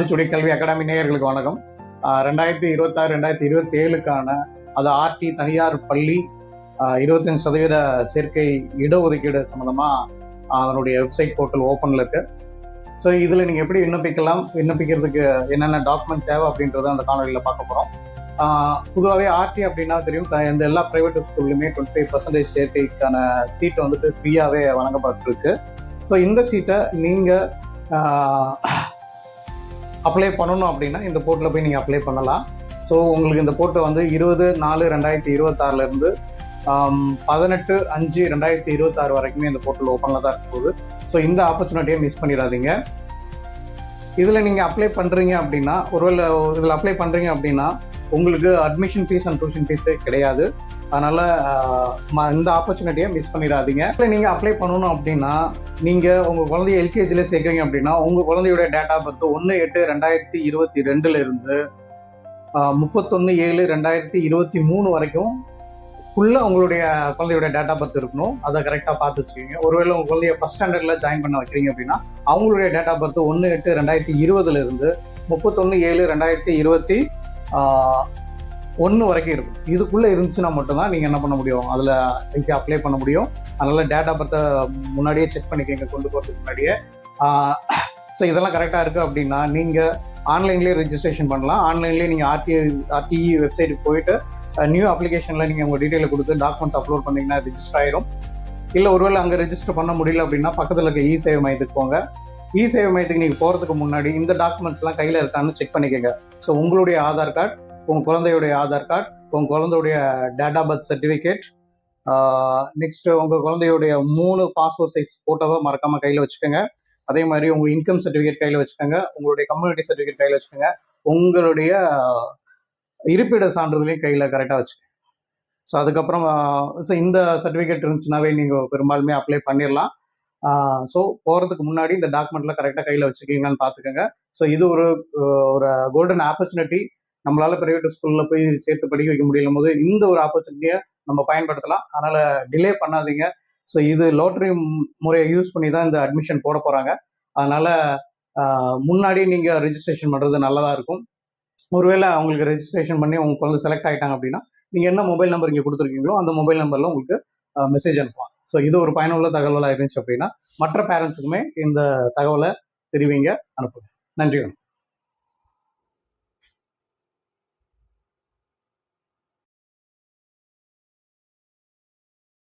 ஆத்திச்சூடி கல்வி அகாடமி நேயர்களுக்கு வணக்கம். 2026 2027க்கான அது ஆர்டி தனியார் பள்ளி 25% சேர்க்கை இடஒதுக்கீடு சம்மந்தமாக அதனுடைய வெப்சைட் போர்ட்டல் ஓப்பனில் இருக்குது. ஸோ இதில் நீங்கள் எப்படி விண்ணப்பிக்கலாம், விண்ணப்பிக்கிறதுக்கு என்னென்ன டாக்குமெண்ட் தேவை அப்படின்றத அந்த காணொலியில் பார்க்க போகிறோம். பொதுவாகவே ஆர்டி அப்படின்னா தெரியும், இந்த எல்லா ப்ரைவேட் ஸ்கூல்லையுமே 25% சேர்க்கைக்கான சீட்டை வந்துட்டு ஃப்ரீயாகவே வழங்கப்பட்டிருக்கு. ஸோ இந்த சீட்டை நீங்கள் அப்ளை பண்ணணும் அப்படின்னா இந்த போர்ட்டில் போய் நீங்கள் அப்ளை பண்ணலாம். ஸோ உங்களுக்கு இந்த போர்ட்டை வந்து 20/4/2026 18/5/2026 வரைக்குமே இந்த போர்ட்டல் ஓப்பனில் தான் இருக்கும் போது. ஸோ இந்த ஆப்பர்ச்சுனிட்டியை மிஸ் பண்ணிடாதீங்க. இதில் நீங்கள் அப்ளை பண்ணுறீங்க அப்படின்னா, ஒருவேளை இதில் அப்ளை பண்ணுறீங்க அப்படின்னா உங்களுக்கு அட்மிஷன் ஃபீஸ் அண்ட் டியூஷன் ஃபீஸே கிடையாது. அதனால் இந்த ஆப்பர்ச்சுனிட்டியை மிஸ் பண்ணிடாதீங்க. இல்லை நீங்கள் அப்ளை பண்ணணும் அப்படின்னா, நீங்கள் உங்கள் குழந்தைய எல்கேஜியில் சேர்க்குறீங்க அப்படின்னா உங்கள் குழந்தையோட டேட் ஆஃப் பர்த் 1/8/2022 31/7/2023 வரைக்கும் உங்களுடைய குழந்தையோட டேட் ஆஃப் பர்த் இருக்கணும். அதை கரெக்டாக பார்த்து வச்சுக்கோங்க. ஒருவேளை உங்கள் குழந்தைய ஃபஸ்ட் ஸ்டாண்டர்டில் ஜாயின் பண்ண வைக்கிறீங்க அப்படின்னா அவங்களுடைய டேட் ஆஃப் பர்த் 1/8/2020 31/7/2021 வரைக்கும் இருக்கும். இதுக்குள்ளே இருந்துச்சுன்னா மட்டும்தான் நீங்கள் என்ன பண்ண முடியும், அதில் ஈஸியாக அப்ளை பண்ண முடியும். அதனால் டேட் ஆஃப் பர்த்தை முன்னாடியே செக் பண்ணிக்கோங்க, கொண்டு போகிறதுக்கு முன்னாடியே. ஸோ இதெல்லாம் கரெக்டாக இருக்குது அப்படின்னா நீங்கள் ஆன்லைன்லேயே ரெஜிஸ்ட்ரேஷன் பண்ணலாம். ஆன்லைன்லேயே நீங்கள் ஆர்டிஇ வெப்சைட்டுக்கு போயிட்டு நியூ அப்ளிகேஷனில் நீங்கள் உங்கள் டீட்டெயிலை கொடுத்து டாக்குமெண்ட்ஸ் அப்லோட் பண்ணிங்கன்னா ரெஜிஸ்டர் ஆயிரும். இல்லை ஒருவேளை அங்கே ரெஜிஸ்டர் பண்ண முடியல அப்படின்னா பக்கத்தில் இருக்க இ சேவை மையத்துக்கு போங்க. இ சேவை மையத்துக்கு நீங்கள் போகிறதுக்கு முன்னாடி இந்த டாக்குமெண்ட்ஸ்லாம் கையில் இருக்கான்னு செக் பண்ணிக்கோங்க. ஸோ உங்களுடைய ஆதார் கார்டு, உங்கள் குழந்தையுடைய ஆதார் கார்டு, உங்கள் குழந்தையுடைய date of birth certificate, next உங்கள் குழந்தையுடைய 3 பாஸ்போர்ட் சைஸ் ஃபோட்டோவை மறக்காமல் கையில் வச்சுக்கோங்க. அதே மாதிரி உங்கள் இன்கம் சர்டிஃபிகேட் கையில் வச்சுக்கோங்க, உங்களுடைய கம்யூனிட்டி சர்டிஃபிகேட் கையில் வச்சுக்கோங்க, உங்களுடைய இருப்பிட சான்றிதழையும் கையில் கரெக்டாக வச்சுக்கோங்க. ஸோ அதுக்கப்புறம் இந்த சர்டிஃபிகேட் இருந்துச்சுனாவே நீங்கள் பெரும்பாலுமே அப்ளை பண்ணிடலாம். ஸோ போகிறதுக்கு முன்னாடி இந்த டாக்குமெண்ட்லாம் கரெக்டாக கையில் வச்சுக்கிங்கன்னு பார்த்துக்கோங்க. ஸோ இது ஒரு கோல்டன் ஆப்பர்ச்சுனிட்டி. நம்மளால் ப்ரைவேட் ஸ்கூலில் போய் சேர்த்து படிக்க வைக்க முடியும் போது இந்த ஒரு ஆப்பர்ச்சுனிட்டியை நம்ம பயன்படுத்தலாம். அதனால் டிலே பண்ணாதீங்க. ஸோ இது லாட்ரி முறையை யூஸ் பண்ணி தான் இந்த அட்மிஷன் போட போகிறாங்க. அதனால் முன்னாடி நீங்கள் ரெஜிஸ்ட்ரேஷன் பண்ணுறது நல்லதாக இருக்கும். ஒருவேளை அவங்களுக்கு ரெஜிஸ்ட்ரேஷன் பண்ணி உங்கள் குழந்தை செலக்ட் ஆகிட்டாங்க அப்படின்னா நீங்கள் என்ன மொபைல் நம்பர் இங்கே கொடுத்துருக்கீங்களோ அந்த மொபைல் நம்பரில் உங்களுக்கு மெசேஜ் அனுப்பலாம். ஸோ இது ஒரு பயனுள்ள தகவலாக இருந்துச்சு அப்படின்னா மற்ற பேரண்ட்ஸுக்குமே இந்த தகவலை தெரிவிங்க, அனுப்புங்க. நன்றி.